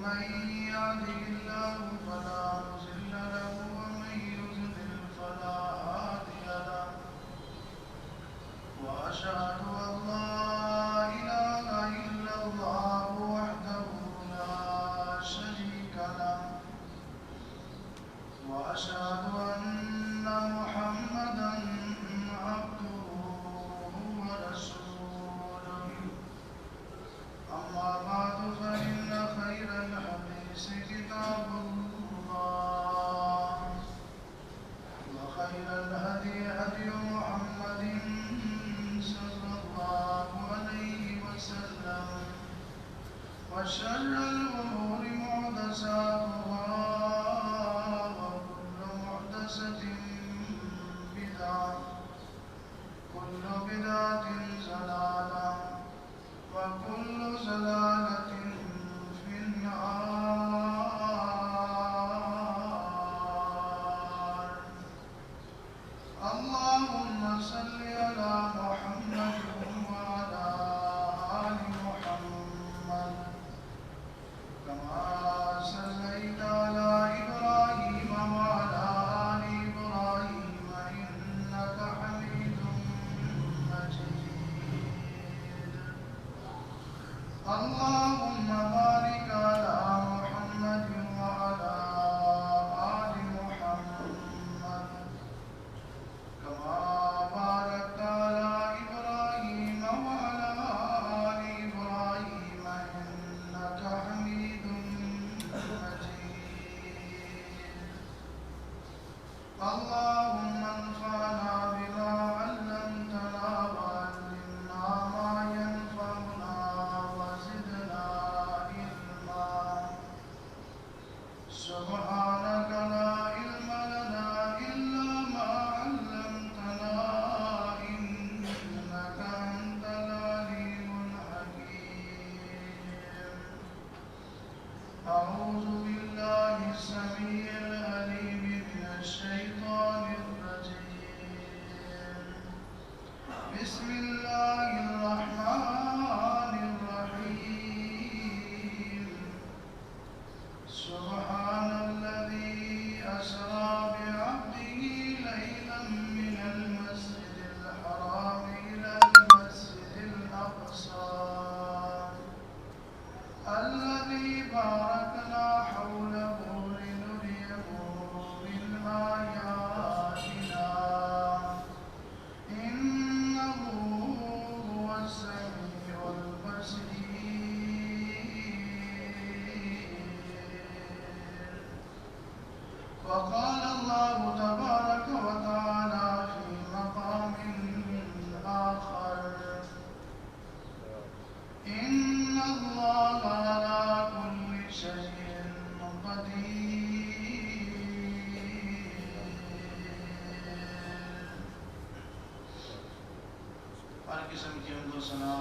من يهده الله فلا مضل له ومن يضلل فلا هادي له وأشهد أن لا إله إلا الله وحده لا شريك له وأشهد أن محمدا عبده ورسوله أما بعد فإن خير الحديث كتاب الله وخير الهدي هدي محمد صلى الله عليه وسلم وشر الأمور محدثاتها وكل محدثة بدعة كل بدعة ضلالة وكل ضلالة في النار. اللهم صل على محمد وعلى آل محمد كما صليت على إبراهيم وعلى آل إبراهيم إنك حميد مجيد. اللهم بارك على محمد وعلى آل محمد كما باركت على إبراهيم وعلى آل إبراهيم إنك حميد مجيد. اللهم انفعنا بما علمتنا وعلمنا ما ينفعنا وزدنا علما. سبحانك لا علم لنا إلا ما علمتنا إنك أنت العليم الحكيم. أعوذ بالله السميع العليم من الشيطان الرجيم. بسم الله الرحمن الرحيم. سبحان الذي أسرى بعبده ليلا من المسجد الحرام إلى المسجد الأقصى الذي باركنا حوله لنريه من آياتنا إنه هو السميع البصير. وقال الله تبارك وتعالى في مقام آخر إن الله على كل شيء قدير. ہر قسم کی حمد و ثنا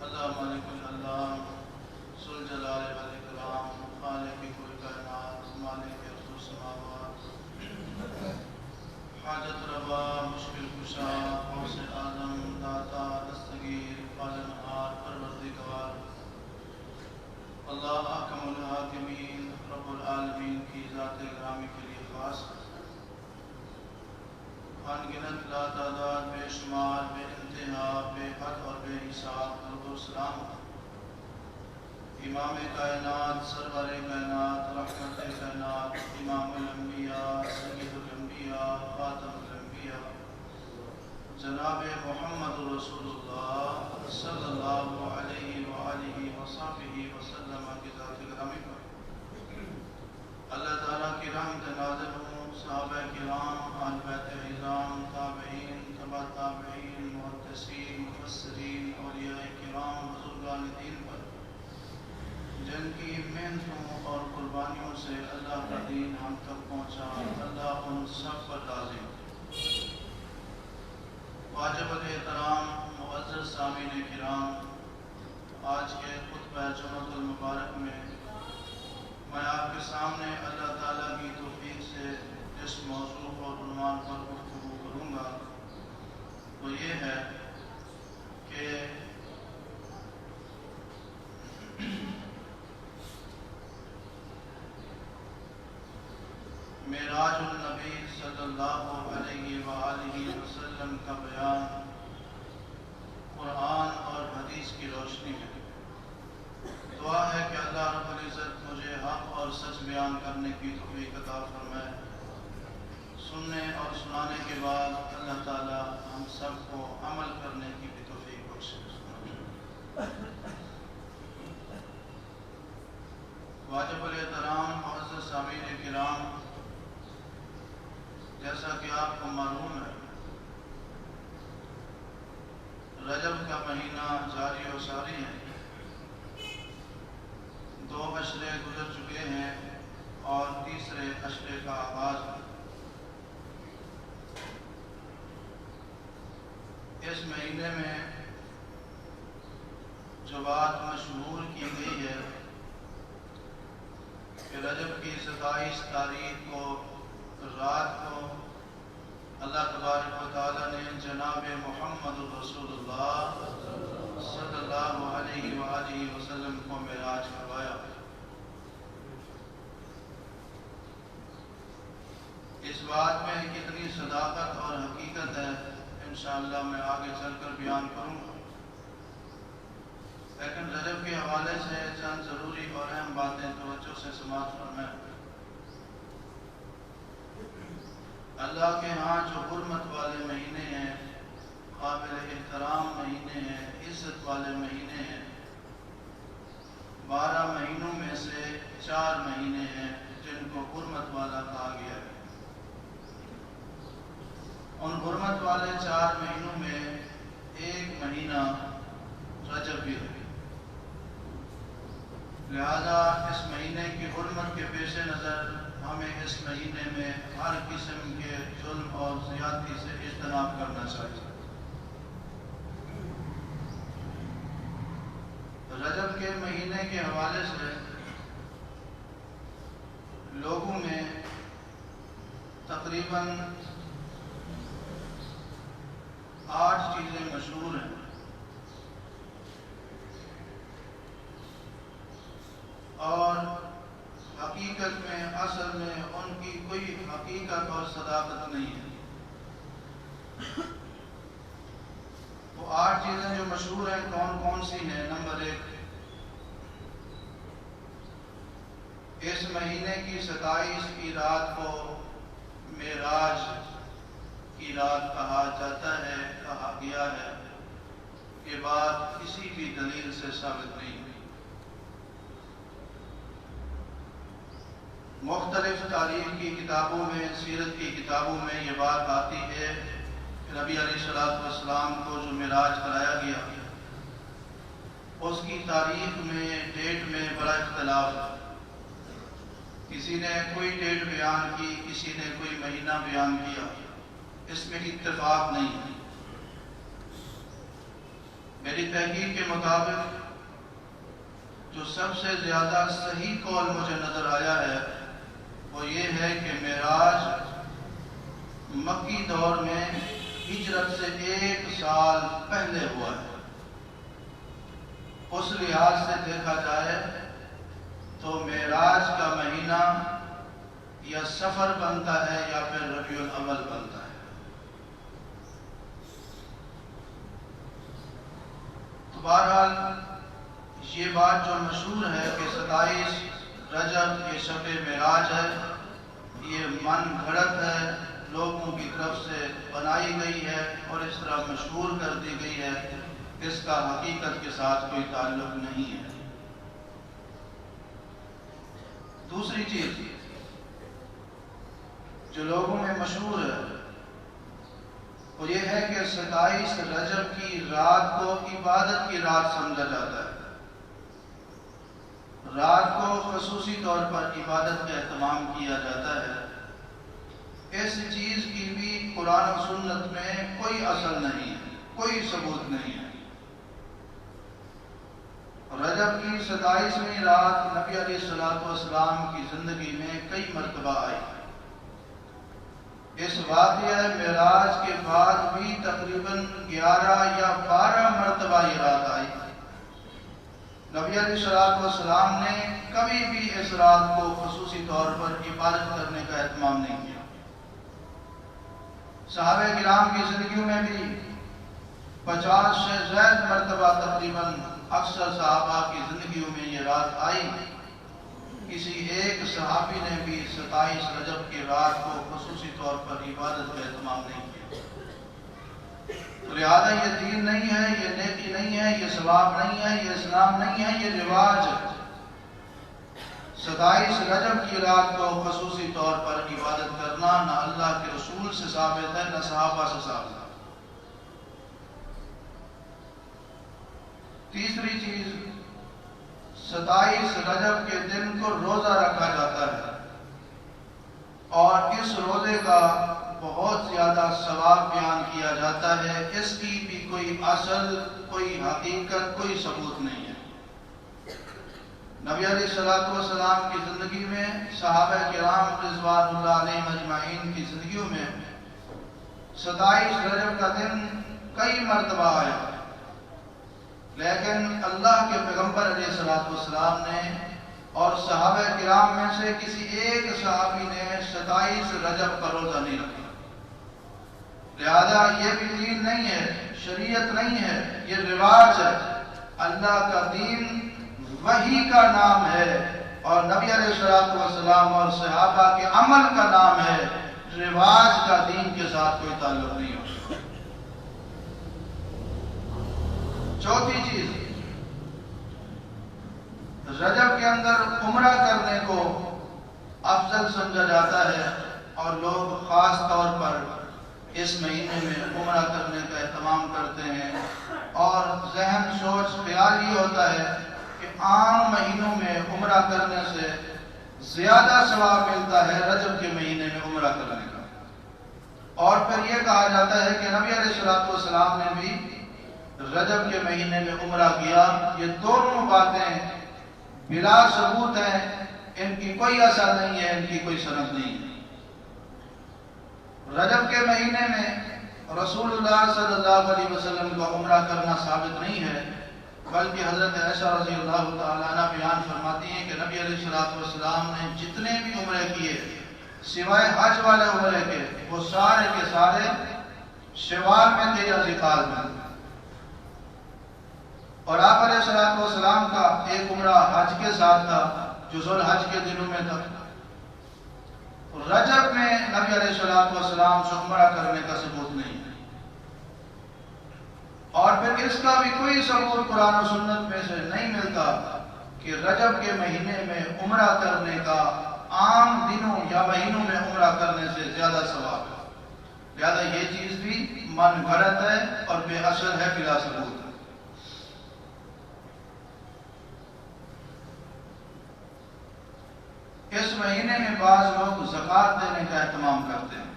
اللہ مالک اللہ ذوالجلال والاکرام خالق کل کائنات مالک ارض و سماوات حاجت روا مشکل کشا غوث اعظم داتا دستگیر پالنہار پروردگار اللہ احکم الحاکمین رب العالمین کی ذات گرامی کے لیے خاص انگنت لا تعداد بے شمار بے انتہا بے حد اور بے حساب درود و سلام امام کائنات سرور کائنات رحمت کائنات امام الانبیاء سید الانبیاء خاتم الانبیاء جناب محمد رسول اللہ صلی اللہ علیہ وآلہ وصحبہ وسلم کی ذات گرامی پر اللہ تعالیٰ کی رحمت نازل ہوں صحابہ کرام آل بیت اعظام تابعین تبع تابعین محدثین مفسرین اولیاء کرام بزرگان دین پر جن کی محنتوں اور قربانیوں سے اللہ کا دین ہم تک پہنچا اللہ ان سب پر راضی. واجب الاحترام معزز سامعین کرام، آج کے خطبہ جمعۃ المبارک میں میں آپ کے سامنے اللہ تعالیٰ کی توفیق سے جس موضوع اور عنوان پر گفتگو کروں گا وہ یہ ہے کہ جاری ہیں. 2 اشرے گزر چکے ہیں اور تیسرے اشرے کا آغاز ہے. اس مہینے میں جو بات مشہور کی گئی ہے کہ رجب کی 27 تاریخ کو رات کو اللہ تبارک و تعالیٰ نے جناب محمد رسول اللہ صلی اللہ علیہ وآلہ وسلم کو معراج کروایا. اس بات میں کتنی صداقت اور حقیقت ہے انشاءاللہ میں آگے چل کر بیان کروں گا، لیکن رجب کے حوالے سے چند ضروری اور اہم باتیں توجہ سے سماعت فرمائیں. اللہ کے ہاں جو حرمت والے مہینے ہیں، قابل احترام مہینے ہیں، عزت والے مہینے ہیں، 12 مہینوں میں سے 4 مہینے ہیں جن کو حرمت والا کہا گیا ہے. ان حرمت والے 4 مہینوں میں ایک مہینہ رجب بھی ہے. لہذا اس مہینے کی حرمت کے پیش نظر ہمیں اس مہینے میں ہر قسم کے ظلم اور زیادتی سے اجتناب کرنا چاہیے. رجب کے مہینے کے حوالے سے لوگوں میں تقریباً 8 چیزیں مشہور ہیں اور حقیقت میں اصل میں ان کی کوئی حقیقت اور صداقت نہیں ہے. وہ 8 چیزیں جو مشہور ہیں کون کون سی ہیں؟ نمبر 1، اس مہینے کی 27 کی رات کو معراج کی رات کہا جاتا ہے، کہا گیا ہے. یہ بات کسی بھی دلیل سے ثابت نہیں ہے. مختلف تاریخ کی کتابوں میں، سیرت کی کتابوں میں یہ بات آتی ہے کہ نبی علیہ السلام کو جو معراج کرایا گیا اس کی تاریخ میں، ڈیٹ میں بڑا اختلاف ہے. کسی نے کوئی ڈیٹ بیان کی، کسی نے کوئی مہینہ بیان کیا، اس میں اتفاق نہیں ہے. میری تحقیق کے مطابق جو سب سے زیادہ صحیح قول مجھے نظر آیا ہے وہ یہ ہے کہ معراج مکی دور میں ہجرت سے 1 سال پہلے ہوا ہے. اس لحاظ سے دیکھا جائے تو معراج کا مہینہ یا سفر بنتا ہے یا پھر ربیع الاول بنتا ہے. تو بہرحال یہ بات جو مشہور ہے کہ 27 رجب یہ شب معراج ہے، یہ من گھڑت ہے، لوگوں کی طرف سے بنائی گئی ہے اور اس طرح مشہور کر دی گئی ہے. اس کا حقیقت کے ساتھ کوئی تعلق نہیں ہے. دوسری چیز جو لوگوں میں مشہور ہے وہ یہ ہے کہ 27 رجب کی رات کو عبادت کی رات سمجھا جاتا ہے. رات کو خصوصی طور پر عبادت کا اہتمام کیا جاتا ہے. اس چیز کی بھی قرآن و سنت میں کوئی اصل نہیں ہے، کوئی ثبوت نہیں ہے. رجب کی 27ویں رات نبی علیہ السلام کی زندگی میں کئی مرتبہ آئی. اس واقعہ معراج کے بعد بھی تقریباً 11 یا 12 مرتبہ یہ رات آئی. نبی علیہ السلام نے کبھی بھی اس رات کو خصوصی طور پر عبادت کرنے کا اہتمام نہیں کیا. صحابہ کرام کی زندگیوں میں بھی 50 سے زائد مرتبہ تقریباً اکثر صحابہ کی زندگیوں میں یہ رات آئی. کسی ایک صحابی نے بھی 27 رجب کی رات کو خصوصی طور پر عبادت کا اہتمام نہیں کیا. تو لہذا یہ دین نہیں ہے، یہ نیکی نہیں ہے، یہ ثواب نہیں ہے، یہ اسلام نہیں ہے، یہ رواج ہے. 27 رجب کی رات کو خصوصی طور پر عبادت کرنا نہ اللہ کے رسول سے ثابت ہے نہ صحابہ سے ثابت ہے. تیسری چیز 27 رجب کے دن کو روزہ رکھا جاتا ہے اور اس روزے کا بہت زیادہ ثواب بیان کیا جاتا ہے. اس کی بھی کوئی اصل، کوئی حقیقت، کوئی ثبوت نہیں ہے. نبی علیہ الصلوۃ والسلام کی زندگی میں، صحابہ کرام رضوان اللہ علیہم اجمعین کی زندگیوں میں 27 رجب کا دن کئی مرتبہ آیا، لیکن اللہ کے پیغمبر علیہ الصلوۃ والسلام نے اور صحابہ کرام میں سے کسی ایک صحابی نے 27 رجب کا روزہ نہیں رکھا. لہذا یہ بھی دین نہیں ہے، شریعت نہیں ہے، یہ رواج ہے. اللہ کا دین وحی کا نام ہے اور نبی علیہ الصلوۃ والسلام اور صحابہ کے عمل کا نام ہے. رواج کا دین کے ساتھ کوئی تعلق نہیں ہوتا. چوتھی چیز، رجب کے اندر عمرہ کرنے کو افضل سمجھا جاتا ہے اور لوگ خاص طور پر اس مہینے میں عمرہ کرنے کا اہتمام کرتے ہیں، اور ذہن سوچ خیال یہ ہوتا ہے کہ عام مہینوں میں عمرہ کرنے سے زیادہ ثواب ملتا ہے رجب کے مہینے میں عمرہ کرنے کا. اور پھر یہ کہا جاتا ہے کہ نبی علیہ الصلوۃ والسلام نے بھی رجب کے مہینے میں عمرہ کیا. یہ دونوں باتیں بلا ثبوت ہیں، ان کی کوئی اثر نہیں ہے، ان کی کوئی سند نہیں ہے. رجب کے مہینے میں رسول اللہ صلی اللہ علیہ وسلم کا عمرہ کرنا ثابت نہیں ہے، بلکہ حضرت عائشہ رضی اللہ تعالیٰ عنہ بیان فرماتی ہیں کہ نبی علیہ الصلوۃ والسلام نے جتنے بھی عمرے کیے سوائے حج والے عمرے کے، وہ سارے کے سارے شوال میں تھے یا ذیقعدہ میں. اور آپ علیہ الصلوۃ والسلام کا ایک عمرہ حج کے ساتھ تھا جو ذوالحج کے دنوں میں تھا. رجب میں نبی علیہ الصلوۃ والسلام سے عمرہ کرنے کا ثبوت نہیں ہے، اور پھر اس کا بھی کوئی ثبوت قرآن و سنت میں سے نہیں ملتا کہ رجب کے مہینے میں عمرہ کرنے کا عام دنوں یا مہینوں میں عمرہ کرنے سے زیادہ ثواب ہے. لہذا یہ چیز بھی من گھڑت ہے اور بے اثر ہے، بلا ثبوت ہے. اس مہینے میں بعض لوگ زکوٰۃ دینے کا اہتمام کرتے ہیں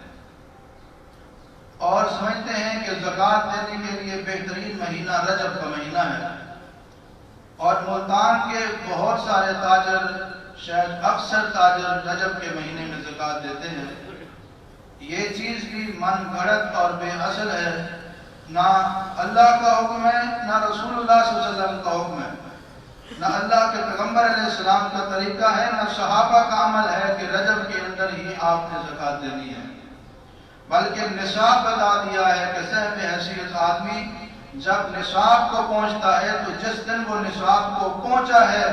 اور سمجھتے ہیں کہ زکوٰۃ دینے کے لیے بہترین مہینہ رجب کا مہینہ ہے، اور ملتان کے بہت سارے تاجر، شاید اکثر تاجر رجب کے مہینے میں زکوٰۃ دیتے ہیں. یہ چیز بھی من گھڑت اور بے اصل ہے. نہ اللہ کا حکم ہے، نہ رسول اللہ صلی اللہ علیہ وسلم کا حکم ہے، نہ اللہ کے پیغمبر علیہ السلام کا طریقہ ہے، نہ صحابہ کا عمل ہے کہ رجب کے اندر ہی آپ نے زکوٰۃ دینی ہے. بلکہ نصاب بتا دیا ہے کہ صاحب حیثیت آدمی جب نصاب کو پہنچتا ہے تو جس دن وہ نصاب کو پہنچا ہے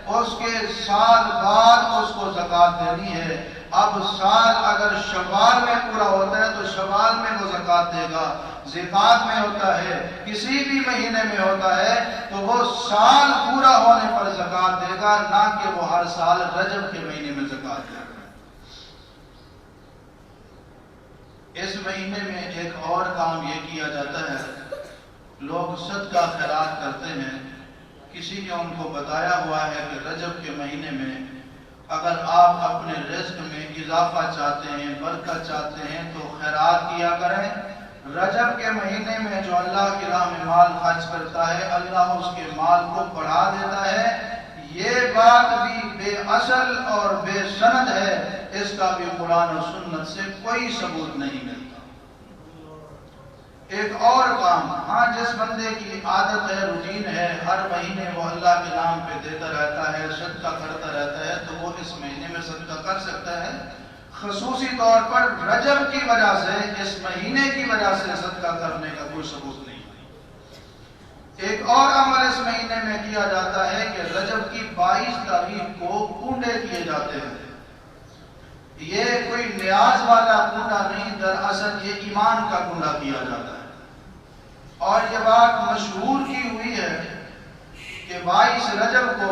اس کے سال بعد اس کو زکوٰۃ دینی ہے. اب سال اگر شوال میں پورا ہوتا ہے تو شوال میں وہ زکوٰۃ دے گا، ذیقعدہ میں ہوتا ہے، کسی بھی مہینے میں ہوتا ہے تو وہ سال پورا ہونے پر زکوٰۃ دے گا، نہ کہ وہ ہر سال رجب کے مہینے میں زکوٰۃ دے گا. اس مہینے میں ایک اور کام یہ کیا جاتا ہے، لوگ صدقہ خیرات کرتے ہیں. کسی نے ان کو بتایا ہوا ہے کہ رجب کے مہینے میں اگر آپ اپنے رزق میں اضافہ چاہتے ہیں، برکت چاہتے ہیں تو خیرات کیا کریں. رجب کے مہینے میں جو اللہ کی راہ میں مال خرچ کرتا ہے اللہ اس کے مال کو بڑھا دیتا ہے. یہ بات بھی بے اصل اور بے سند ہے، اس کا بھی قرآن و سنت سے کوئی ثبوت نہیں ملتا. ایک اور کام، ہاں جس بندے کی عادت ہے، روٹین ہے، ہر مہینے وہ اللہ کے نام پہ دیتا رہتا ہے، صدقہ کرتا رہتا ہے، تو وہ اس مہینے میں صدقہ کر سکتا ہے. خصوصی طور پر رجب کی وجہ سے، اس مہینے کی وجہ سے صدقہ کرنے کا کوئی ثبوت نہیں. ایک اور عمل اس مہینے میں کیا جاتا ہے کہ رجب کی 22 تاریخ کو کنڈے کیے جاتے ہیں. یہ کوئی نیاز والا کنڈا نہیں، دراصل یہ ایمان کا کنڈا کیا جاتا ہے. اور یہ بات مشہور کی ہوئی ہے کہ 22 رجب کو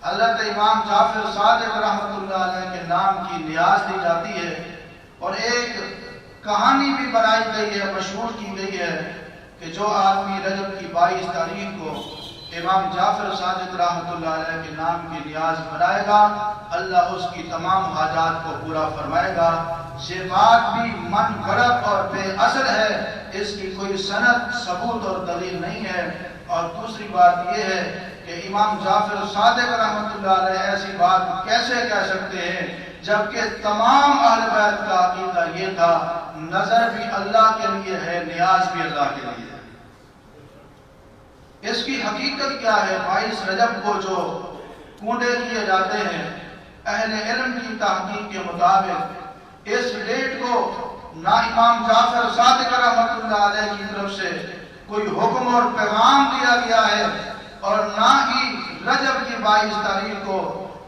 حضرت امام جعفر صادق رحمۃ اللہ علیہ کے نام کی نیاز دی جاتی ہے، اور ایک کہانی بھی بنائی گئی ہے، مشہور کی گئی ہے کہ جو آدمی رجب کی 22 تاریخ کو امام جعفر صادق رحمۃ اللہ علیہ کے نام کی نیاز بنائے گا، اللہ اس کی تمام حاجات کو پورا فرمائے گا۔ یہ بات بھی من گھڑت اور بے اثر ہے، اس کی کوئی سند، ثبوت اور دلیل نہیں ہے۔ اور دوسری بات یہ ہے کہ امام جعفر صادق رحمۃ اللہ علیہ ایسی بات کیسے کہہ سکتے ہیں جبکہ تمام اہل بیت کا عقیدہ یہ تھا نظر بھی اللہ کے لیے ہے، نیاز بھی اللہ کے لیے ہے۔ اس کی حقیقت کیا ہے؟ 22 رجب کو جو کونڈے کیے جاتے ہیں، اہل علم کی تحقیق کے مطابق اس ڈیٹ کو نہ امام جعفر صادق رحمۃ اللہ علیہ کی طرف سے کوئی حکم اور پیغام دیا گیا ہے، اور نہ ہی رجب کی 22 تاریخ کو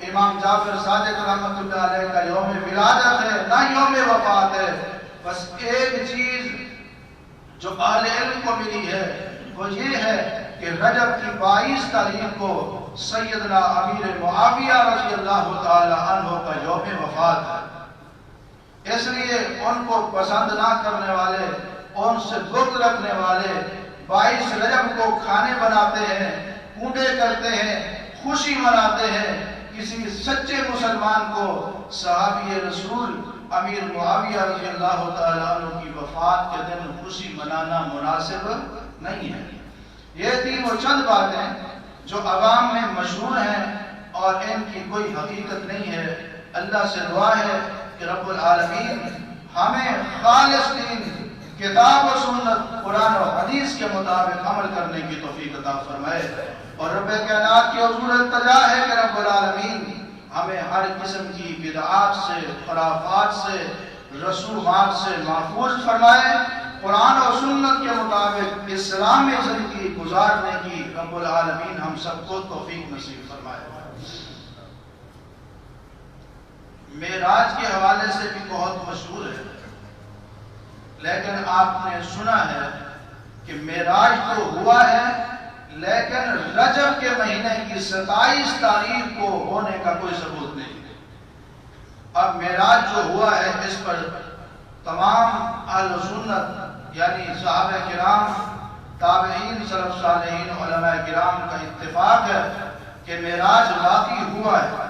امام جعفر صادق رحمۃ اللہ علیہ کا یوم ولادت ہے، نہ یوم وفات ہے۔ بس ایک چیز جو اہل علم کو ملی ہے وہ یہ ہے کہ رجب کی 22 تاریخ کو سیدنا امیر معاویہ رضی اللہ تعالی عنہ کا یوم وفات ہے۔ اس لیے ان کو پسند نہ کرنے والے، ان سے بغض رکھنے والے 22 رجب کو کھانے بناتے ہیں، کونڈے کرتے ہیں، خوشی مناتے ہیں۔ کسی سچے مسلمان کو صحابی رسول امیر معاویہ رضی اللہ تعالی عنہ کی وفات کے دن خوشی منانا مناسب نہیں ہے۔ یہ تھی وہ چند باتیں جو عوام میں مشہور ہیں اور ان کی کوئی حقیقت نہیں ہے۔ اللہ سے دعا ہے کہ رب العالمین ہمیں خالص دین، کتاب و سنت، قرآن و حدیث کے مطابق عمل کرنے کی توفیق عطا فرمائے، اور رب کائنات کی حضور التجا ہے کہ رب العالمین ہمیں ہر قسم کی بدعات سے، خرافات سے، رسومات سے محفوظ فرمائے، قرآن و سنت کے مطابق اسلامی زندگی گزارنے کی رب العالمین ہم سب کو توفیق نصیب فرمائے۔ معراج کے حوالے سے بھی بہت مشہور ہے، لیکن آپ نے سنا ہے کہ معراج تو ہوا ہے لیکن رجب کے مہینے کی 27 تاریخ کو ہونے کا کوئی ثبوت نہیں۔ اب معراج جو ہوا ہے اس پر تمام اہل سنت یعنی صحابہ کرام، تابعین، سلف صالحین، علماء کرام کا اتفاق ہے کہ معراج واقعی ہوا ہے۔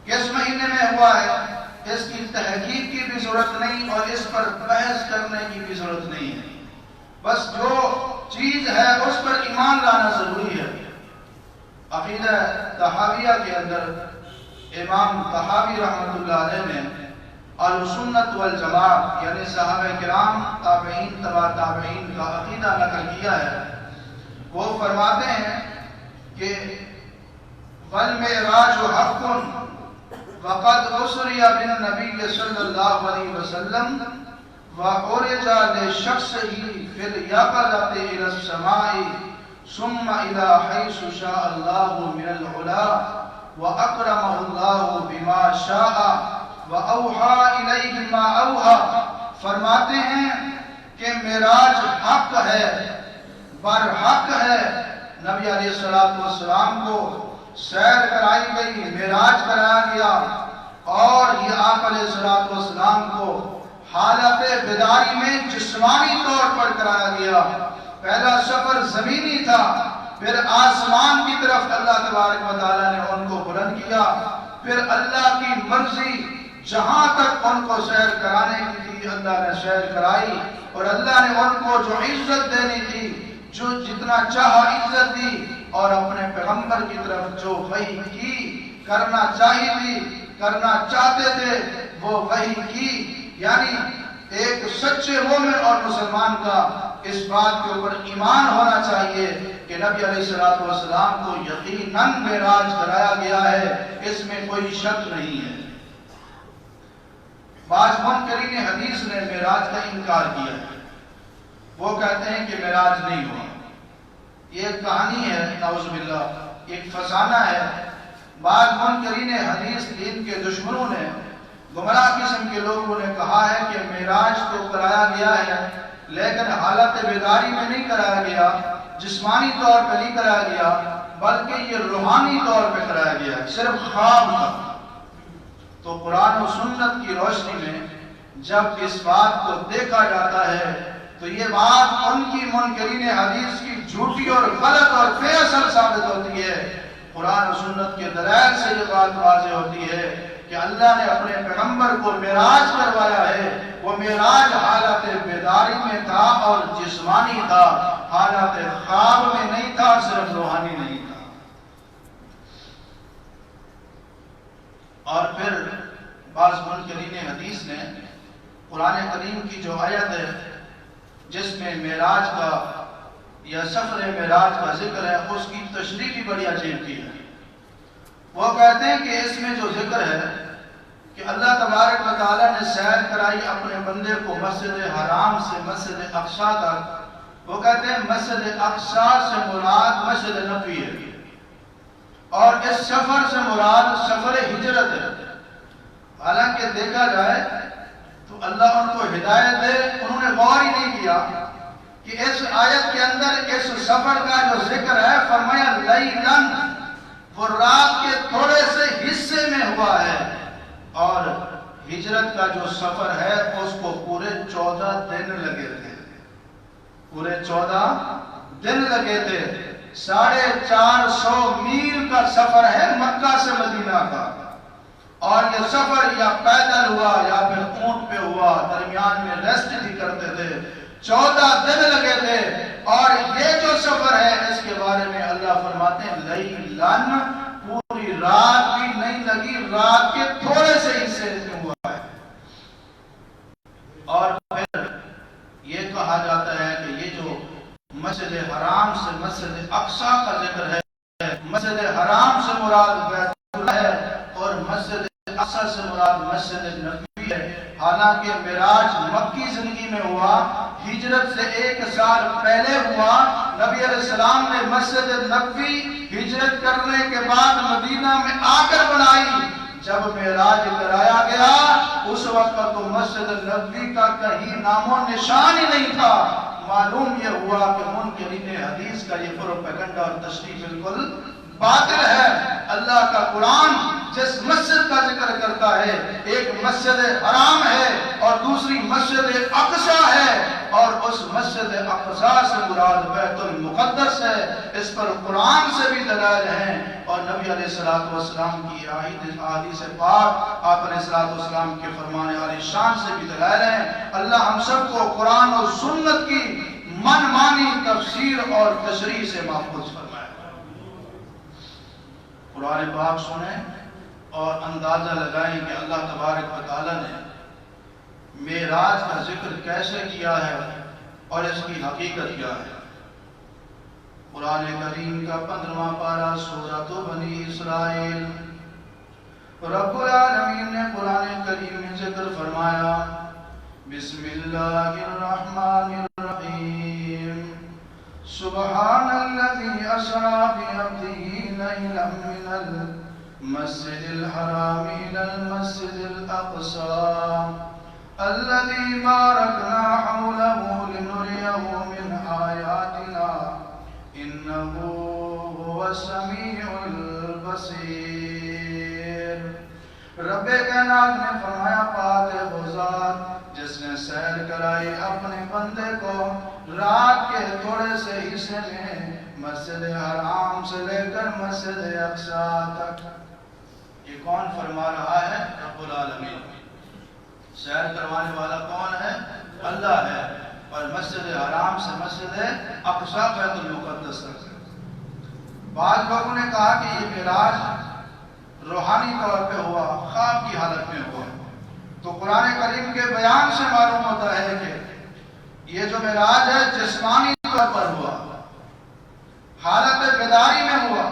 کس مہینے میں ہوا ہے اس کی تحقیق کی بھی ضرورت نہیں اور اس پر بحث کرنے کی بھی ضرورت نہیں ہے۔ بس جو چیز ہے اس پر ایمان لانا ضروری ہے۔ عقیدہ طحاویہ کے اندر امام طحاوی رحمۃ اللہ علیہ نے اہل سنت والجماعت یعنی صحابہ کرام، تابعین، تبع تابعین کا عقیدہ نقل کیا ہے۔ وہ فرماتے ہیں کہ والمعراج حق وقد اسری بالنبی صلی اللہ علیہ وسلم وعرج لشخصه في اليقظة إلى السماء ثم إلى حيث شاء الله من العلا وأكرمه الله بما شاء وأوحى إليه ما أوحى۔ فرماتے ہیں کہ معراج حق ہے، برحق ہے۔ نبی علیہ السلام کو سیر کرائی گئی، معراج کرایا گیا، اور یہ آقا علیہ السلام کو حالت بیداری میں جسمانی طور پر کرایا گیا۔ پہلا سفر زمینی تھا، پھر آسمان کی طرف اللہ تبارک و تعالیٰ نے ان کو بلند کیا، پھر اللہ کی مرضی جہاں تک ان کو سیر کرانے کی تھی اللہ نے سیر کرائی، اور اللہ نے ان کو جو عزت دینی تھی، جو جتنا چاہا عزت دی، اور اپنے پیغمبر کی طرف جو وحی کی، کرنا چاہی تھی، کرنا چاہتے تھے، وہ وحی کی۔ یعنی ایک سچے مومن اور مسلمان کا اس بات کے اوپر ایمان ہونا چاہیے کہ نبی علیہ السلام کو یقیناً معراج کرایا گیا ہے، اس میں کوئی شک نہیں ہے۔ بعض منکرین حدیث نے معراج کا انکار کیا ہے، وہ کہتے ہیں کہ معراج نہیں ہوا۔ یہ ایک کہانی ہے، نعوذ باللہ، ایک فسانہ ہے۔ بعض منکرین حدیث دین کے دشمنوں نے، گمراہ قسم کے لوگوں نے کہا ہے کہ معراج تو کرایا گیا ہے لیکن حالت بیداری میں نہیں کرایا گیا، جسمانی طور پہ نہیں کرایا گیا، بلکہ یہ روحانی طور پہ کرایا گیا، صرف خواب تھا۔ تو قرآن و سنت کی روشنی میں جب اس بات کو دیکھا جاتا ہے تو یہ بات ان کی منکرین حدیث کی جھوٹی اور غلط اور بے اثر ثابت ہوتی ہے۔ قرآن و سنت کے دلائل سے یہ بات واضح ہوتی ہے کہ اللہ نے اپنے پیغمبر کو معراج کروایا ہے۔ وہ معراج حالت بیداری میں تھا اور جسمانی تھا، حالت خواب میں نہیں تھا، صرف روحانی نہیں تھا۔ اور پھر بعض منکرین حدیث نے قرآن کریم کی جو آیت ہے جس میں معراج کا یا سفر معراج کا ذکر ہے، اس کی تشریح بھی بڑی عجیب کی ہے۔ وہ کہتے ہیں کہ اس میں جو ذکر ہے کہ اللہ تبارک و تعالیٰ نے سیر کرائی اپنے بندے کو مسجد حرام سے مسجد اقصیٰ تک، وہ کہتے ہیں مسجد اقصیٰ سے مراد مسجد نبوی ہے، اور اس سفر سے مراد سفر ہجرت ہے۔ حالانکہ دیکھا جائے تو اللہ ان کو ہدایت دے، انہوں نے غور ہی نہیں کیا کہ اس آیت کے اندر اس سفر کا جو ذکر ہے، فرمایا لیلن، وہ رات کے تھوڑے سے حصے میں ہوا ہے، اور ہجرت کا جو سفر ہے اس کو پورے 14 دن لگے تھے، پورے 14 دن لگے تھے۔ 450 میل کا سفر ہے مکہ سے مدینہ کا، اور یہ سفر یا پیدل ہوا یا پھر اونٹ پہ ہوا، درمیان میں ریسٹ بھی کرتے تھے۔ 14 دن لگے تھے، اور یہ جو سفر ہے اس کے بارے میں اللہ فرماتے ہیں لیلن، پوری رات بھی نہیں لگی، رات کے تھوڑے سے حصے میں ہوا ہے۔ اور پھر یہ کہا جاتا ہے کہ یہ جو مسجد حرام سے مسجد اقصیٰ کا ذکر ہے، مسجد حرام سے مراد بیت اللہ ہے اور مسجد اقصیٰ سے مراد مسجد نبوی ہے۔ حالانکہ معراج مکی زندگی میں ہوا، ہجرت سے 1 سال پہلے ہوا۔ نبی علیہ السلام نے مسجد نبوی ہجرت کرنے کے بعد مدینہ میں آ کر بنائی۔ جب معراج کرایا گیا اس وقت تو مسجد نبوی کا کہیں نام و نشان ہی نہیں تھا۔ معلوم یہ ہوا کہ منکرین حدیث کا یہ پروپیگنڈا اور تشریح بالکل باطل ہے۔ اللہ کا قرآن جس مسجد کا ذکر کرتا ہے، ایک مسجد حرام ہے اور دوسری مسجد اقصیٰ ہے، اور اس مسجد اقصیٰ سے مراد بیت المقدس ہے۔ اس پر قرآن سے بھی دلائل ہیں، اور نبی علیہ السلام کی احادیث پاک، آپ علیہ السلام کے فرمان عالی شان سے بھی دلائل ہیں۔ اللہ ہم سب کو قرآن اور سنت کی من مانی تفسیر اور تشریح سے محفوظ فرمائے۔ قرآن پاک سنیں اور اندازہ لگائیں کہ اللہ تبارک و تعالیٰ نے معراج کا ذکر کیسے کیا ہے اور اس کی حقیقت کیا ہے۔ قرآن کریم کا 15واں پارہ سورۃ بنی اسرائیل، رب العالمین نے قرآن کریم میں ذکر فرمایا، بسم اللہ الرحمن الرحیم، سبحان الذي أسرى بعبده ليلا من المسجد الحرام إلى المسجد الأقصى الذي باركنا حوله لنريه من آياتنا إنه هو السميع البصير۔ رب کائنات نے فرمایا، پاک ہے وہ ذات جس نے سیر کرائی اپنے بندے کو رات کے تھوڑے سے حصے میں مسجد حرام سے لے کر مسجد اقصیٰ تک۔ یہ کون فرما رہا ہے؟ رب العالمین۔ سیر کروانے والا کون ہے؟ اللہ ہے، اور مسجد حرام سے مسجد اقصیٰ بیت المقدس تک۔ بعض لوگوں نے کہا کہ یہ معراج روحانی طور پہ ہوا، خواب کی حالت میں ہوا۔ تو قرآن کریم کے بیان سے معلوم ہوتا ہے کہ یہ جو معراج ہے جسمانی طور پر ہوا، حالت بیداری میں ہوا۔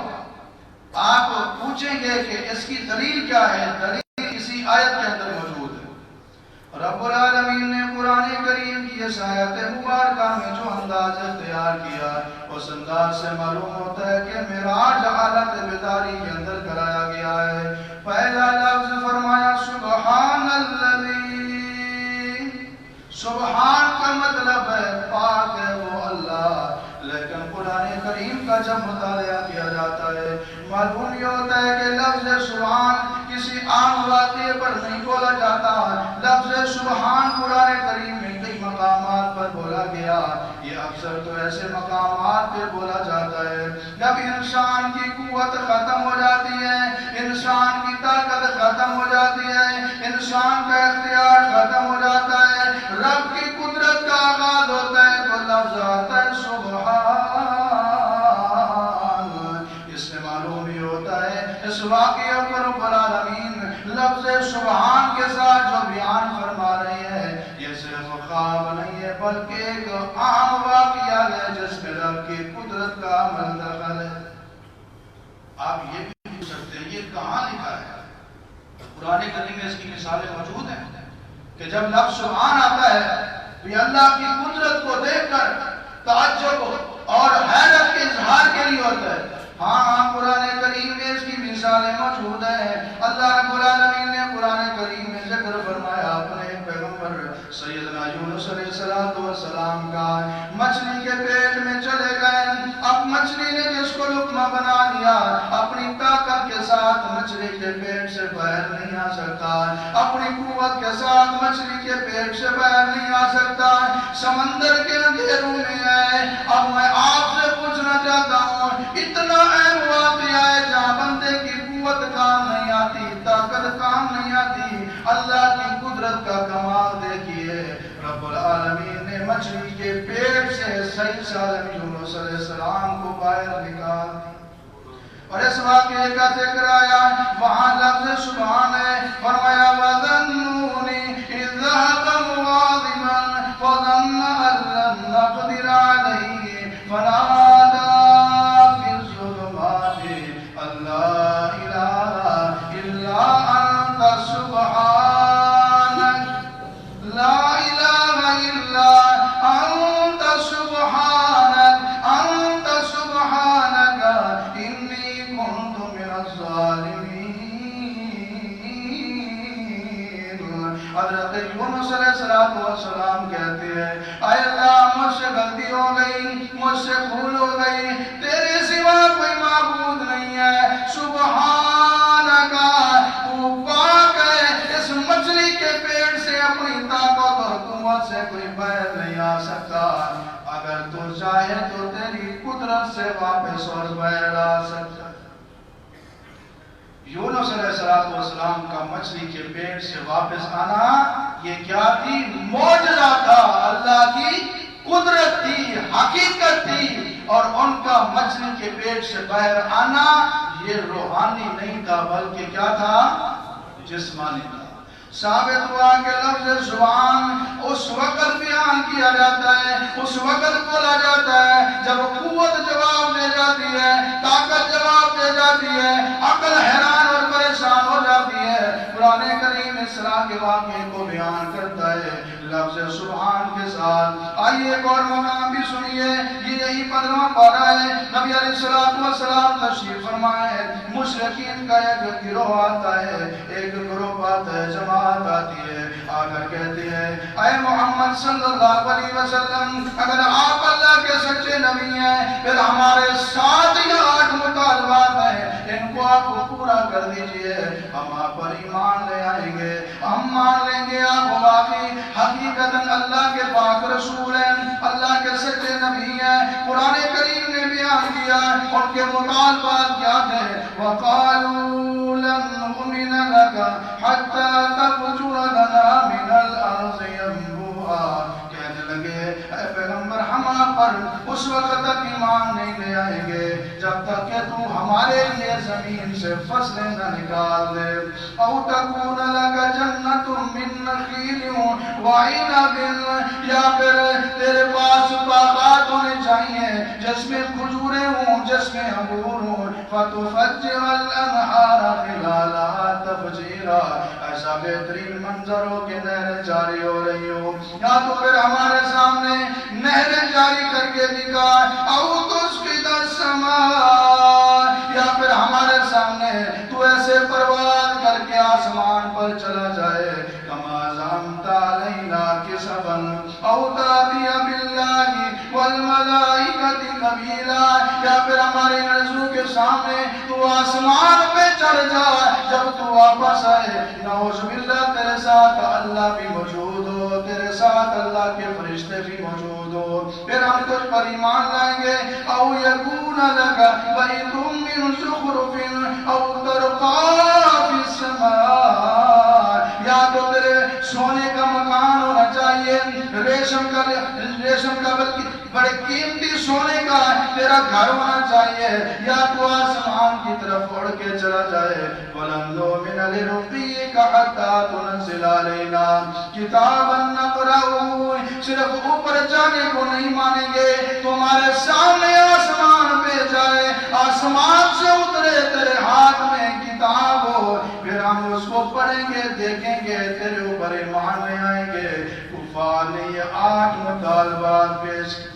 آپ پوچھیں گے کہ اس کی دلیل کیا ہے؟ دلیل کسی آیت کے اندر موجود ہے۔ رب العالمین نے قرآن کریم کی اس آیت مبارکہ میں جو انداز اختیار کیا، اس انداز سے معلوم ہوتا ہے کہ معراج حالت بیداری کے اندر کرایا گیا ہے۔ پہلا لفظ فرمایا سبحان الذی، سبحان کا مطلب ہے پاک ہے وہ اللہ، لیکن قرآن کریم کا جب مطالعہ کیا جاتا ہے معلوم یہ ہوتا ہے کہ لفظ سبحان کسی عام واقعے پر نہیں بولا جاتا۔ لفظ سبحان قرآن کریم میں کئی مقامات پر بولا گیا. یہ اکثر تو ایسے مقامات پہ بولا جاتا ہے جب انسان کی قوت ختم ہو جاتی ہے، انسان کی طاقت ختم ہو جاتی ہے، انسان کا اختیار ختم ہو جاتا ہے، رب کی قدرت کا آغاز ہوتا ہے تو لفظ آتا ہے سبحان. اس سے معلوم ہی ہوتا ہے اس واقعہ پر رب العالمین لفظ سبحان کے ساتھ جو بیان فرما رہے ہیں یہ صرف خواب نہیں ہے بلکہ ایک عام واقعہ ہے جس میں رب کی قدرت کا عمل دخل ہے. آپ یہ بھی پوچھ سکتے ہیں یہ کہاں لکھا ہے؟ قرآن کریم میں اس کی مثالیں موجود ہیں کہ جب لفظ سبحان آتا ہے تو یہ اللہ کی قدرت کو دیکھ کر تعجب اور حیرت کے اظہار کے لیے ہوتا ہے. ہاں قرآن کریم میں اس کی مثالیں موجود ہیں. اللہ رب العالمین نے قرآن کریم میں ذکر فرمایا اپنے پیغمبر سیدنا یونس علیہ السلام کا. مچھلی کے پیٹ میں چلے گئے، اب مچھلی نے جس کو لقمہ بنا لیا اپنی طاقت کے ساتھ مچھلی کے پیٹ سے باہر نہیں آ سکتا، اپنی قوت کے ساتھ مچھلی کے پیٹ سے باہر نہیں آ سکتا. سمندر کے اندھیروں میں ہے. اب میں آپ سے پوچھنا چاہتا ہوں اتنا اہم واقعہ ہے جہاں بندے کی قوت کام نہیں آتی، طاقت کام نہیں آتی، اللہ کی قدرت کا کمال دیکھیے. رب العالمین نے مچھلی کے پیٹ سے صحیح سالم یونس علیہ السلام کو باہر نکال دی. اور اس واقعے کا ذکر آیا وہاں لفظ سبحان ہے. فرمایا وَظَنُّونِ إِذْ ذَهَبَ مُغَاضِبًا فَظَنَّ أَن لَّن نَّقْدِرَ عَلَيْهِ فَنَادَىٰ فِي الظُّلُمَاتِ أَن لَّا إِلَٰهَ إِلَّا أَنتَ سُبْحَانَكَ لَا إِلَٰهَ إِلَّا أَنتَ سُبْحَانَكَ أَنتَ سُبْحَانَكَ إِنِّي كُنتُ مِنَ الظَّالِمِينَ. حضرت یونس علیہ السلام کہتے ہیں اے اللہ مجھ سے غلطی ہو گئی، مجھ سے بھول ہو گئی، تیرے سوا کوئی معبود نہیں ہے. سبحانکا تو پاک ہے، اس مچھلی کے پیٹ سے اپنی طاقت اور قوت سے کوئی باہر نہیں آ سکتا. اگر تو چاہے تو تیری قدرت سے واپس اور باہر آ سکتا. یونس علیہ السلام کا مچھلی کے پیٹ سے واپس آنا یہ کیا تھی؟ معجزہ تھا، اللہ کی قدرت تھی، حقیقت تھی. اور ان کا مچھلی کے پیٹ سے باہر آنا یہ روحانی نہیں تھا بلکہ کیا تھا؟ جسمانی تھا. ثابت ہوا کہ لفظ سبحان اس وقت بیان کیا جاتا ہے، اس وقت بولا جاتا ہے جب قوت جواب دے جاتی ہے، طاقت جواب دے جاتی ہے، عقل حیران اور پریشان ہو جاتی ہے. قرآن کریم اس طرح کے واقعے کو بیان کرتا ہے لفظ سبحان کے ساتھ. آئیے ایک اور مقام بھی سنیے. یہ یہی 15واں پارہ ہے. نبی علیہ السلام تشریف فرمائے. مشرکین کا ایک گروہ آتا ہے، ایک گروہ آتا ہے، جماعت آتی ہے، آ کر کہتی ہے اے محمد صلی اللہ علیہ وسلم اگر آپ اللہ کے سچے نبی ہیں پھر ہمارے 7 یا 8 مطالبات ہیں، ان کو آپ پورا کر دیجئے، ہم آپ پر ایمان لے آئیں گے، ہم مان لیں گے آپ واقعی حقیقتاً اللہ کے پاک رسول ہیں، اللہ کے سچے نبی ہیں. قرآن کریم نے بیان کیا ان کے مطالبات کیا تھے. وَقَالُوا لَن نُؤْمِنَ لَكَ حَتَّى تَفْجُرَ لَنَا مِنَ الْأَرْضِ يَنبُوعًا. کہنے لگے اے پیغمبر ہم آپ پر اس وقت تک ایمان نہیں لے آئیں گے جب تک کہ تو ہمارے لیے زمین سے فصلیں نہ نکال دے. او تکون لَكَ جَنَّةٌ مِّن نَخِيلٍ وَعِنَبٍ، یا پھر تیرے پاس باغات ہونے چاہیے جس میں کھجوریں ہوں، جس میں انگور ہوں. فَتُفَجِّرَ الْأَنْهَارَ خِلَالَهَا تَفْجِيرًا، ایسا بہترین منظر ہو کہ نہریں جاری ہو رہی ہو. یا تو پھر ہمارے سامنے نہریں جاری کر کے دکھا. او تسقط السماء، یا پھر ہمارے سامنے تو ایسے پرواز کر کے آسمان پر چلا جائے. کما زعمت علینا کسبا او تأتی باللہ والملائکۃ قبیلا، یا پھر ہمارے نظروں کے سامنے تو آسمان پہ چڑھ جا. جب تو واپس آئے نعوذ باللہ تیرے ساتھ اللہ بھی موجود ہو، تیرے ساتھ اللہ کے فرشتے بھی موجود ہو، پھر ہم تجھ پر ایمان لائیں گے۔ او یکون لک بیت من زخرف او ترقی فی السماء، یا تو تیرے سونے کا مکان ہونا چاہیے، ریشم کا بلکہ بڑے قیمتی سونے کا تیرا گھر ہونا چاہیے، یا تو آسمان کی طرف اڑ کے چلا جائے۔ وَلَن نُؤْمِنَ لِرُقِيِّكَ حَتَّىٰ تُنَزِّلَ عَلَيْنَا كِتَابًا نَقْرَؤُهُ، صرف اوپر جانے کو نہیں مانیں گے، تمہارے سامنے آسمان پہ جائے، آسمان سے اترے تیرے ہاتھ میں کتاب ہو، پھر ہم اس کو پڑھیں گے، دیکھیں گے، تیرے اوپر ایمان میں آئیں گے۔ کفار نے یہ 8 مطالبات پیش کیے۔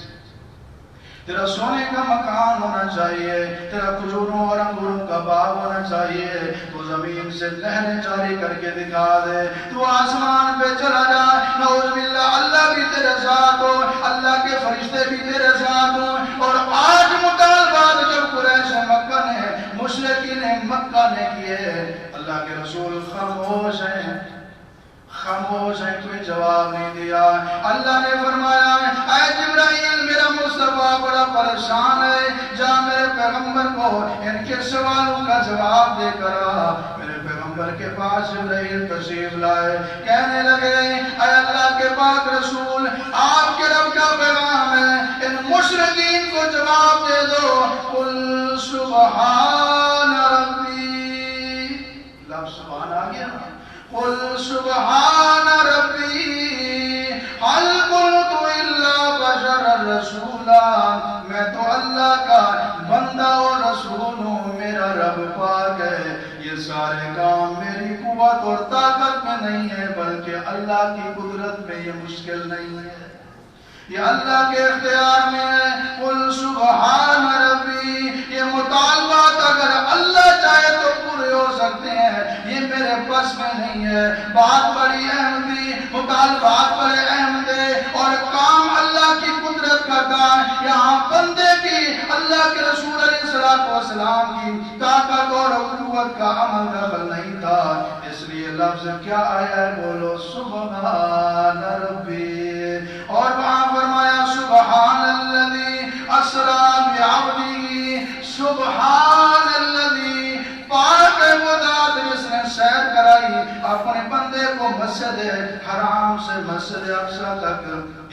تیرا سونے کا مکان ہونا چاہیے، تیرا کھجوروں اور انگوروں کا باغ ہونا چاہیے، تو زمین سے نہریں جاری کر کے دکھا دے، تو آسمان پہ چلا جا، نعوذ باللہ اللہ بھی تیرے ساتھ ہو، اللہ کے فرشتے بھی تیرے ساتھ ہو۔ اور 8 مطالبات جب قریش مکہ نے، مشرکین مکہ نے کیے، اللہ کے رسول خاموش ہیں، خاموش ہے، کوئی جواب نہیں دیا۔ اللہ نے فرمایا اے جبرائیل میرا مصطفیٰ بڑا پریشان ہے، جا میرے پیغمبر کو ان کے سوالوں کا جواب دے کر آ۔ میرے پیغمبر کے پاس جبرائیل تشریف لائے، کہنے لگے اے اللہ کے پاک رسول، آپ کے رب کا پیغام ہے، ان مشرکین کو جواب دے دو، قل سبحان ربی، لفظ سبحان آ گیا نا، قل سبحان ربی هل كنت الا بشرا رسولا، میں تو اللہ کا بندہ اور رسول ہوں، میرا رب پاک ہے، یہ سارے کام میری قوت اور طاقت میں نہیں ہے، بلکہ اللہ کی قدرت میں، یہ مشکل نہیں ہے، یہ اللہ کے اختیار میں ہے۔ قل سبحان ربی، یہ مطالبات اگر اللہ چاہے تو پورے ہو سکتے ہیں، یہ میرے بس میں نہیں ہے۔ بات بڑی اہم تھی، مطالبات بڑے اہم تھے، اور کام اللہ کی قدرت کا تھا۔ یہاں بندے کی، اللہ کے رسول علیہ السلام کی طاقت اور قوت کا عمل دخل نہیں تھا، اس لیے لفظ کیا آیا ہے؟ بولو سبحان ربی۔ اور وہاں فرمایا سبحان الذی اسریٰ بعبدہ، سبحان الذی، پاک ہے وہ ذات جس نے سیر کرائی اپنے بندے کو مسجد حرام سے مسجد اقصی تک۔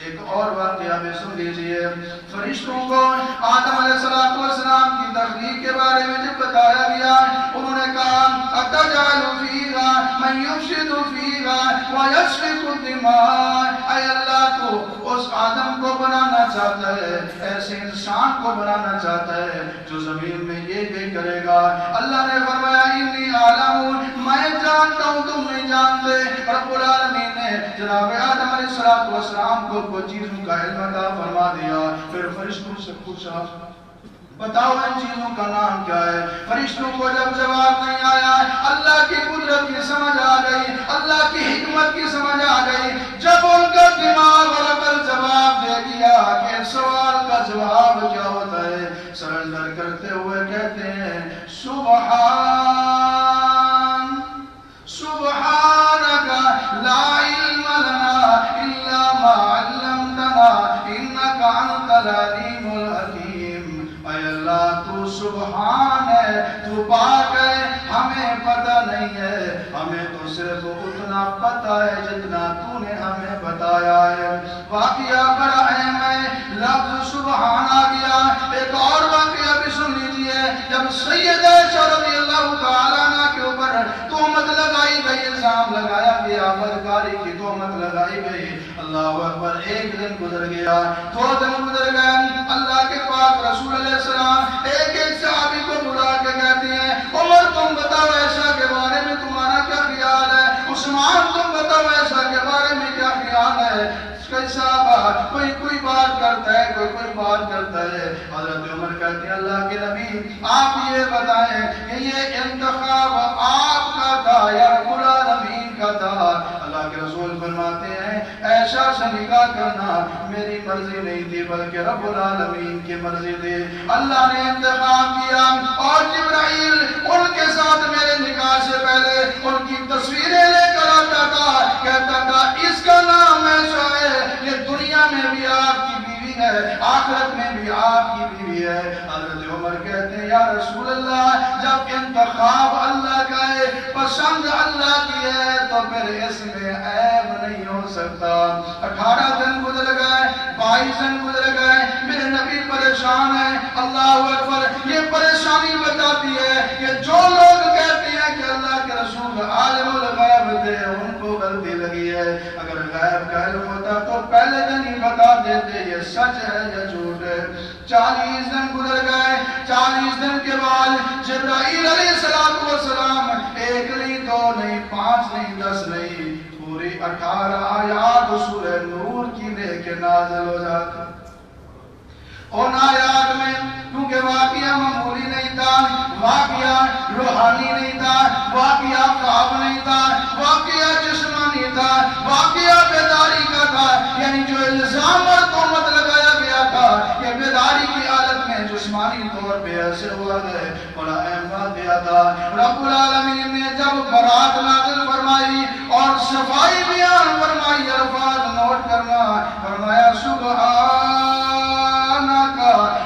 ایک اور واقعہ بھی سن لیجئے، فرشتوں کو آدم علیہ السلام کی تخلیق کے بارے میں جب بتایا گیا، انہوں نے کہا اتجعل فیہا من یفسد فیہا ویسفک الدماء، اے اللہ تو اس آدم کو بنانا چاہتا ہے، ایسے انسان کو بنانا چاہتا ہے جو زمین میں یہ کرے گا۔ اللہ نے فرمایا انی اعلم، میں جانتا ہوں تم نہیں جانتے۔ رب العالمین نے جناب آدم علیہ السلام کو کچھ چیزوں کا علم عطا فرما دیا، پھر فرشتوں سے پوچھا بتاؤ ان چیزوں کا نام کیا ہے؟ فرشتوں کو جب جواب نہیں آیا، اللہ کی قدرت کی سمجھ آ گئی، اللہ کی حکمت کی سمجھ آ گئی۔ جب ان کا دماغ اور عقل جواب دے دیا کہ سوال کا جواب کیا ہوتا ہے، سرنڈر کرتے ہوئے کہتے ہیں سبحانک لا علم لنا الا ما علمتنا انک انت العلیم الحکیم۔ اے اللہ تو سبحان ہے، تو پاک ہے، ہمیں پتہ نہیں ہے، ہمیں تو صرف اتنا پتہ ہے جتنا تو نے ہمیں بتایا ہے۔ واقعہ بڑا اہم ہے، لفظ سبحان آ گیا۔ ایک اور واقعہ بھی سن لیجئے، جب سید عائشہ رضی اللہ تعالیٰ عنہ کے اوپر تہمت لگائی گئی، الزام لگایا گیا، بدکاری کی تہمت لگائی گئی، اللہ اکبر، ایک دن گزر گیا، 2 دن گزر گئے، اللہ کے پاک رسول علیہ السلام ایک صحابی کو بلا کے کہتے ہیں عمر تم بتاؤ عائشہ کے بارے میں تمہارا کیا خیال ہے، عثمان تم بتاؤ عائشہ کے بارے میں کیا خیال ہے۔ صحابہ کوئی بات کرتا ہے، کوئی بات کرتا ہے۔ حضرت عمر کہتے ہیں اللہ کے نبی آپ یہ بتائیں کہ یہ انتخاب آپ کا تھا یا رب العالمین کا تھا؟ اللہ کے رسول فرماتے ہیں عائشہ سے نکاح کرنا میری مرضی نہیں تھی بلکہ رب العالمین کی مرضی تھی، اللہ نے انتخاب کیا۔ اور جبرائیل ان کے ساتھ میرے نکاح سے پہلے ان کی تصویریں لے کر آتا تھا، کہتا تھا اس کا نام عائشہ ہے، آخرت میں بھی آپ کی بیوی ہے۔ حضرت عمر کہتے ہیں یا رسول اللہ جب انتخاب اللہ کا ہے، پسند اللہ کی ہے، تو پھر اس میں عیب نہیں ہو سکتا۔ 18 دن گزر گئے، 22 دن گزر گئے، میرے نبی پریشان ہے۔ اللہ اکبر، یہ پریشانی بتاتی ہے کہ جو لوگ کہتے ہیں کہ اللہ کے رسول عالم الغیب تھے، ان کو غلطی لگی ہے۔ اگر غیب کا علم ہوتا تو پہلے دن ہی بتا دیتے یہ سچ ہے یا جھوٹ ہے۔ 40 دن گزر گئے، 40 دن کے بعد جبرائیل علیہ السلام 1 نہیں 2 نہیں 5 نہیں 10 نہیں پوری 18 آیات سورہ نور کی لے کے نازل ہو جاتے۔ ان آیات میں کیونکہ واقعہ معمولی نہیں تھا، واقعہ روحانی نہیں تھا، واقعہ خواب نہیں تھا، واقعہ جسمانی تھا، واقعہ بیداری کا تھا، یعنی جو الزام اور تہمت لگایا گیا تھا یہ بیداری کی حالت میں جسمانی طور پہ ایسے ہوا ہے، بڑا اہم واقعہ تھا۔ رب العالمین نے جب برات نازل فرمائی اور صفائی بیان فرمائی، الفاظ نوٹ کرنا، فرمایا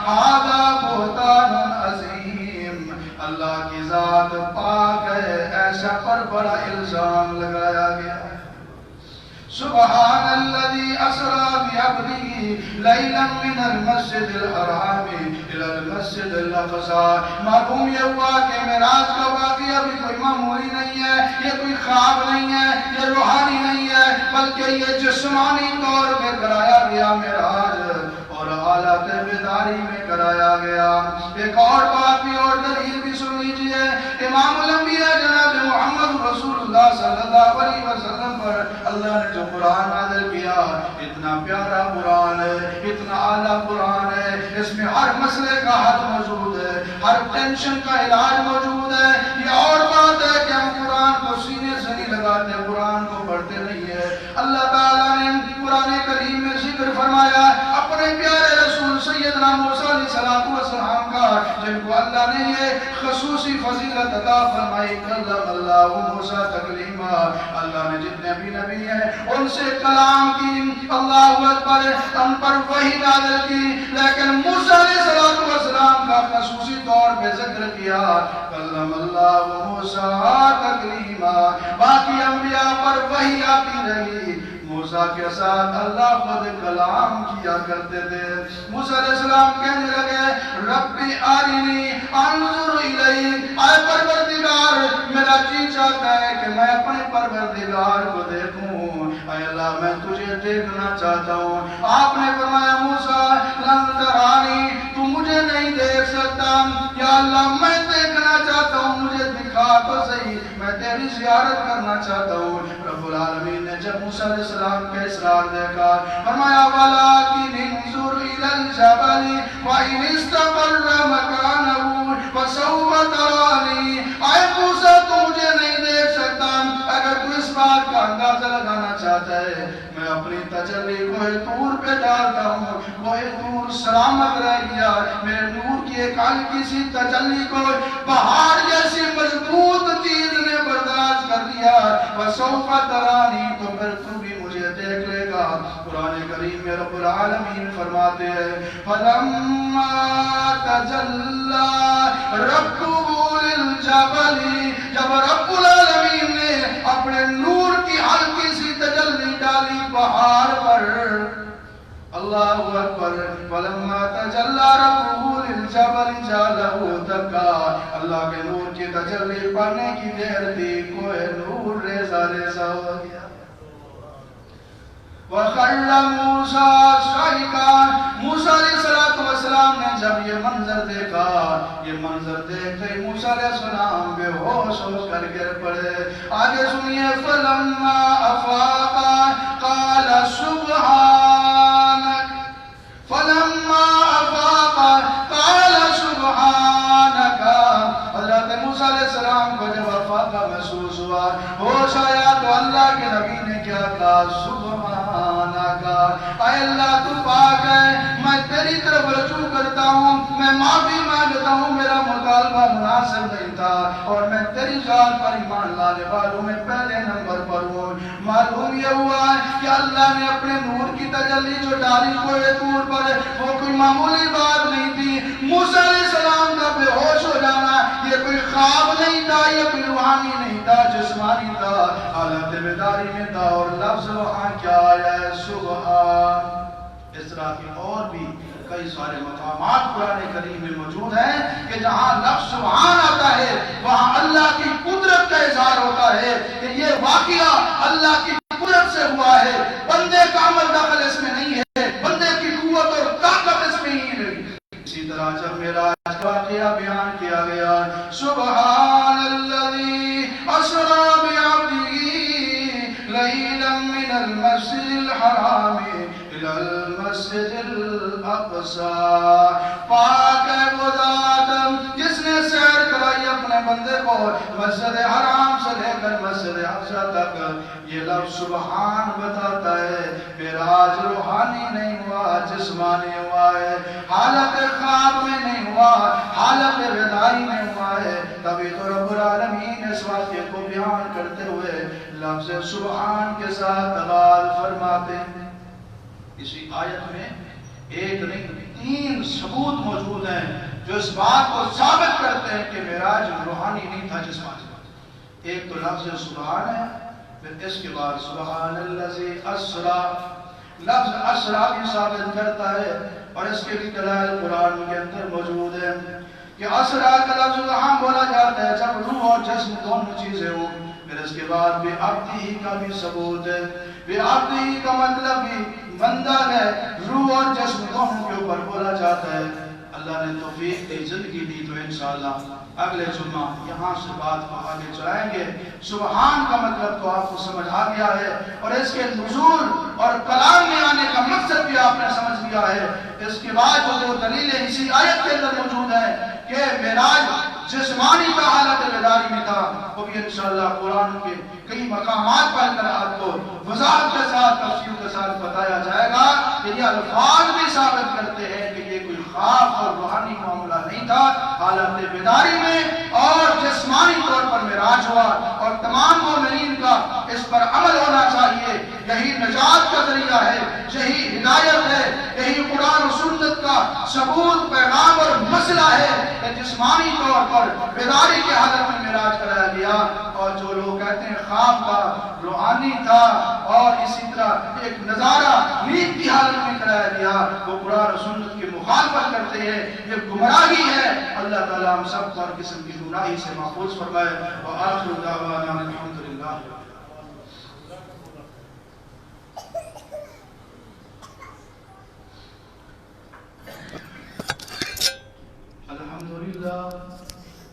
هذا بہتان عظیم، اللہ کی ذات پاک ہے، ایسا پر بڑا الزام لگایا گیا۔ سبحان الذي اسرى بعبده ليلا من المسجد الحرام الى المسجد الاقصى۔ معلوم یہ ہوا کہ معراج کا واقعہ بھی کوئی معمولی نہیں ہے، یہ کوئی خواب نہیں ہے، یہ روحانی نہیں ہے، بلکہ یہ جسمانی طور پہ کرایا گیا معراج اور حالت بیداری میں کرایا گیا۔ ایک اور بات بھی اور دلیل بھی سن لیجئے، امام الانبیاء جناب محمد رسول اللہ صلی اللہ علیہ وسلم پر اللہ نے جو قرآن نازل کیا، اتنا پیارا قرآن ہے، اتنا اعلیٰ قرآن ہے، اس میں ہر مسئلے کا حل موجود ہے، ہر ٹینشن کا علاج موجود ہے۔ یہ اور بات ہے کہ ہم قرآن کو سینے سے نہیں لگاتے، قرآن کو پڑھتے نہیں ہے۔ اللہ تعالیٰ نے قرآن کریم میں ذکر فرمایا اپنے پیارے رسول سیدنا موسیٰ علیہ السلام کا، جن کو اللہ نے یہ خصوصی فضیلت عطا فرمائی، کلم اللہ موسیٰ تکلیما، اللہ نے جتنے بھی نبی ہیں ان سے کلام کی، اللہ اکبر، ان پر وحی نازل کی، لیکن موسیٰ علیہ السلام کا خصوصی طور پہ ذکر کیا، کلم اللہ موسیٰ تکلیما۔ باقی انبیاء پر وحی آتی رہی، موسیٰ کے ساتھ اللہ خود کلام کیا کرتے تھے۔ موسیٰ علیہ السلام کہنے لگے ربی آرینی انظر الیک، اے پروردگار میرا جی چاہتا ہے کہ میں اپنے پروردگار کو دیکھوں، اے اللہ میں تجھے دیکھنا چاہتا ہوں۔ آپ نے فرمایا موسیٰ لن ترانی، تو مجھے نہیں دیکھ سکتا، یا اللہ میں دیکھنا چاہتا ہوں، مجھے دکھا تو صحیح، میں تیری زیارت کرنا چاہتا ہوں۔ رب العالمین نے جب موسیٰ علیہ السلام کا اصرار دیکھا فرمایا وَلَٰكِنِ انظُرْ إِلَى الْجَبَلِ وَإِنِ اسْتَقَرَّ مَكَانَهُ فَسَوْفَ تَرَانِي۔ اے موسیٰ تو مجھے نہیں دیکھ سکتا، اگر تو اس بات کا اندازہ لگانا چاہتا ہے میں اپنی تجلی کوہ طور پہ ڈالتا ہوں، کوہ طور سلامت رہ گیا، میرے نور کی ایک ہلکی سی تجلی کو پہاڑ جیسی مضبوط چیز نے برداشت کر لیا، وَسَوْفَ تَرَانِي، تو پھر تو بھی مجھے دیکھ لے گا۔ قرآن کریم میں رب العالمین فرماتے ہیں فَلَمَّا تَجَلَّى رَبُّهُ لِلْجَبَلِ، جب رب العالمین نے اپنے نور کی ہلکی سی تجلی ڈالی پہاڑ پر، اللہ اکبر، فَلَمَّا تَجَلَّى رَبُّهُ لِلْجَبَلِ جَعَلَهُ دَكًّا، اللہ کے نور کی تجلی پڑنے کی دیر تھی، کوہ نور ریزہ ریزہ ہو گیا۔ وَخَرَّ مُوسَىٰ صَعِقًا، موسیٰ علیہ السلام نے جب یہ منظر دیکھا، یہ منظر دیکھتے موسیٰ علیہ السلام بے ہوش ہو کر گر پڑے۔ آگے سنیے فَلَمَّا أَفَاقَ قَالَ سُبْحَانَكَ، فَلَمَّا أَفَاقَ قَالَ سُبْحَانَكَ۔ حضرت موسیٰ علیہ السلام کو جب افاقہ محسوس ہوا، ہوش آیا تو اللہ کے نبی نے کیا کہا سبحانک، اے اللہ تو پاک ہے، میں تیری طرف رجوع کرتا ہوں، میں معافی مانگتا ہوں، میرا مطالبہ مناسب نہیں تھا اور میں تیری ذات پر ایمان لانے والوں میں پہلے نمبر پر ہوں۔ معلوم یہ ہوا ہے کہ اللہ نے اپنے نور کی تجلی جو ڈالی کوئے طور پر، وہ کوئی معمولی بات نہیں تھی۔ موسیٰ علیہ السلام کا بے ہوش ہو جانا یہ کوئی خواب نہیں تھا، یہ کوئی روحانی نہیں تھا، جسمانی تھا، حالت بیداری میں تھا۔ اور لفظ وہاں کیا آیا ہے؟ سبحان۔ اس طرح کی اور بھی کئی سارے مقامات قرآن کریم میں موجود ہیں کہ جہاں لفظ سبحان آتا ہے وہاں اللہ کی قدرت کا اظہار ہوتا ہے کہ یہ واقعہ اللہ کی قدرت سے ہوا ہے، بندے کا عمل دخل اس میں نہیں ہے، بندے کی قوت اور طاقت اس میں ہی نہیں۔ اسی طرح جب معراج کا واقعہ بیان کیا گیا، سبحان الذی اسری بعبدہ لیلا من المسجد الحرام الى المسجد الاقصی، پاک ہے وہ ذات جس نے سیر کرائی اپنے بندے کو مسجد حرام سے لے کر مسجد اقصی تک۔ یہ لفظ سبحان بتاتا ہے معراج روحانی نہیں ہوا، جسمانی ہوا ہے، حالت خواب میں نہیں ہوا، حالت بیداری میں ہوا ہے۔ تبھی تو رب العالمین اس واقعے کو بیان کرتے ہوئے لفظ سبحان کے ساتھ آغاز فرماتے ہیں۔ اسی آیت میں ایک نہیں 3 ثبوت موجود ہیں جو اس بات کو ثابت کرتے ہیں کہ معراج روحانی نہیں تھا، جسمانی۔ ایک تو لفظ سبحان ہے، پھر اس کے بعد سبحان الذی اسری، لفظ اسری بھی ثابت کرتا ہے، اور اس کے بھی دلائل قرآن کے اندر موجود ہیں کہ اسری کا لفظ وہاں بولا جاتا ہے جب روح اور جسم دونوں چیزیں ہوں۔ پھر اس کے بعد بے عبدی کا بھی ثبوت ہے، بے عبدی کا مطلب بھی بندہ ہے، روح اور جسم دونوں کے اوپر بولا جاتا ہے۔ اللہ نے توفیق دی، زندگی دی تو انشاءاللہ اگلے جمعہ یہاں سے بات کو آگے چلائیں گے۔ سبحان کا مطلب تو آپ کو سمجھ آ گیا ہے، اور اس کے نزول اور کلام میں آنے کا مقصد بھی آپ نے سمجھ لیا ہے۔ اس کے بعد جو 2 دلیلیں اسی آیت کے اندر موجود ہیں کہ معراج جسمانی کا حالت بیداری میں تھا، وہ بھی انشاءاللہ قرآن کے کئی مقامات پر کر آپ کو وضاحت کے ساتھ تفصیل کے ساتھ بتایا جائے گا کہ یہ الفاظ بھی ثابت کرتے ہیں کہ یہ کوئی خواب اور روحانی معاملہ نہیں تھا، حالت بیداری میں اور جسمانی طور پر معراج ہوا، اور تمام مومنین کا اس پر عمل ہونا چاہیے۔ یہی نجات کا ذریعہ ہے، یہی ہدایت ہے، یہی قرآن و سنت کا ثبوت، پیغام اور مسئلہ ہے کہ جسمانی طور پر بیداری کی حالت میں معراج کرایا گیا، اور جو لوگ کہتے ہیں خواب تھا، روحانی تھا، اور اسی طرح ایک نظارہ نیند کی حالت میں کرایا گیا، وہ قرآن و سنت کی مخالفت کرتے ہیں، یہ گمراہی ہے۔ اللہ تعالیٰ ہم سب کو ہر قسم کی گمراہی سے محفوظ فرمائے۔ وآخر دعوانا الحمدللہ۔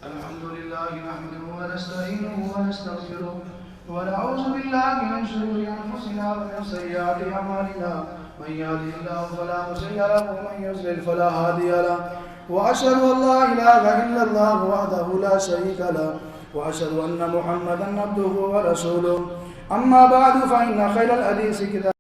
الحمدللہ نحمده ونستعینه ونستغفره ونعوذ باللہ من شرور انفسنا ومن سیئات اعمالنا، من یهده اللہ فلا مضل له ومن یضلل فلا هادی له، واشهد ان لا اله الا اللہ وحده لا شریک له، واشهد ان محمدا عبده ورسوله، اما بعد فان خیر الحدیث کتاب